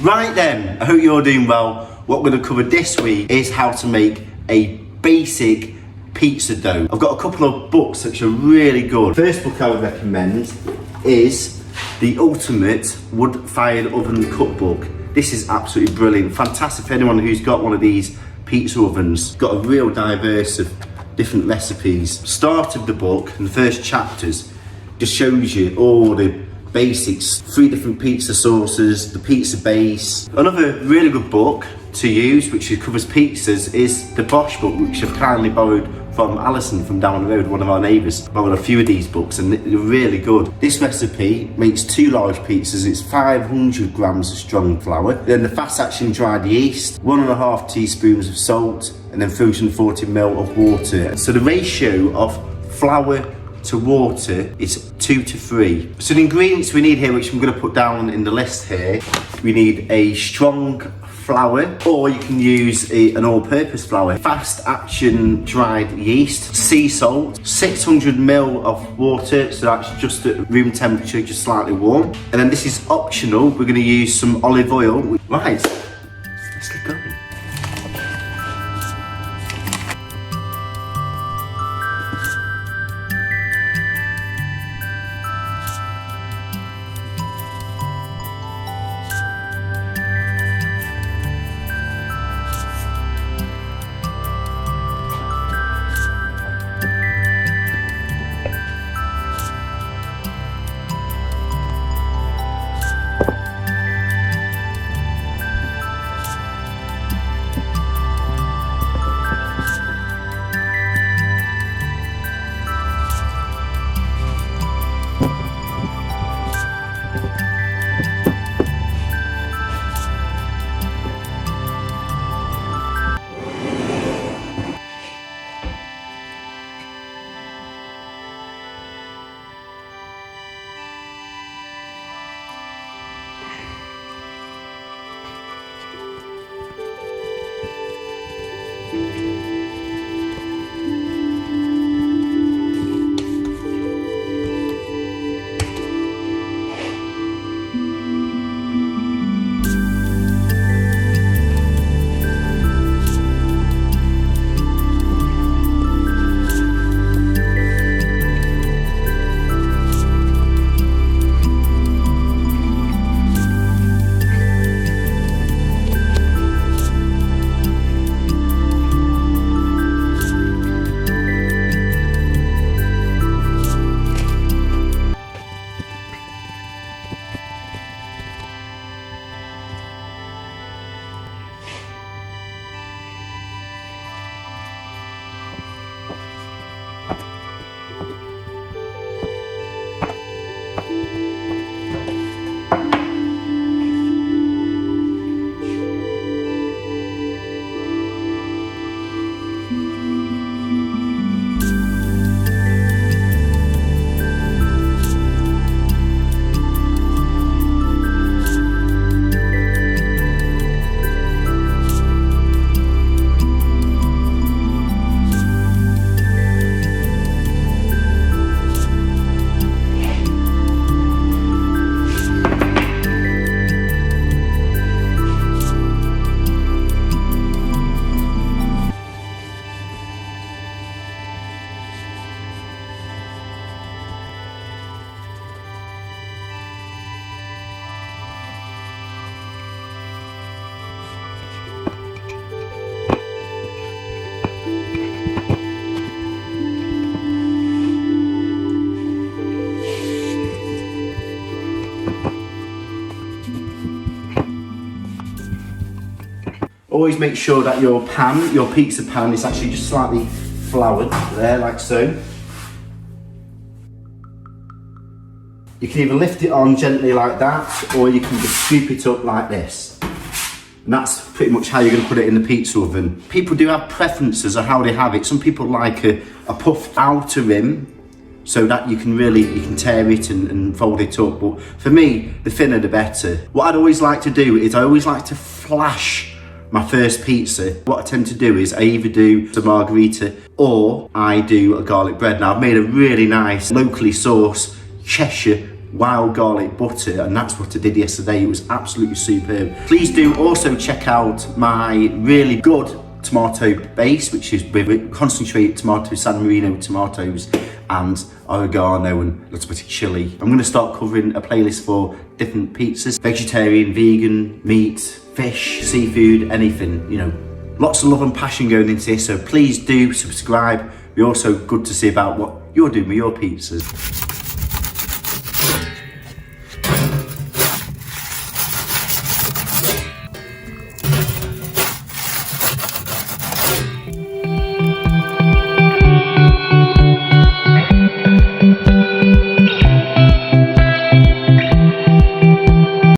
Right then, I hope you're doing well. What we're going to cover this week is how to make a basic pizza dough. I've got a couple of books which are really good. First book I would recommend is The Ultimate Wood-Fired Oven Cookbook. This is absolutely brilliant, fantastic for anyone who's got one of these pizza ovens. Got a real diverse of different recipes. Start of the book and the first chapters just shows you all the basics, 3 different pizza sauces, the pizza base. Another really good book to use which covers pizzas is the Bosch book, which I've kindly borrowed from Alison from down the road, one of our neighbours. I borrowed a few of these books and they're really good. This recipe makes 2 large pizzas. It's 500 grams of strong flour, then the fast action dried yeast, 1.5 teaspoons of salt, and then 340 ml of water. So the ratio of flour to water is 2 to 3. So the ingredients we need here, which I'm going to put down in the list here, we need a strong flour, or you can use an all-purpose flour, fast action dried yeast, sea salt, 600 ml of water, so that's just at room temperature, just slightly warm. And then this is optional, we're going to use some olive oil. Right, let's get going. Always make sure that your pan, your pizza pan, is actually just slightly floured there, like so. You can either lift it on gently like that, or you can just scoop it up like this. And that's pretty much how you're going to put it in the pizza oven. People do have preferences of how they have it. Some people like a puffed outer rim, so that you can tear it and fold it up. But for me, the thinner the better. What I'd always like to do is I always like to flash my first pizza. What I tend to do is I either do a margherita or I do a garlic bread. Now I've made a really nice locally sourced Cheshire wild garlic butter, and that's what I did yesterday. It was absolutely superb. Please do also check out my really good tomato base, which is with concentrated tomato, San Marino tomatoes and oregano and a little bit of chili. I'm going to start covering a playlist for different pizzas, vegetarian, vegan, meat, fish, seafood, anything, you know. Lots of love and passion going into this, so please do subscribe. We're also good to see about what you're doing with your pizzas.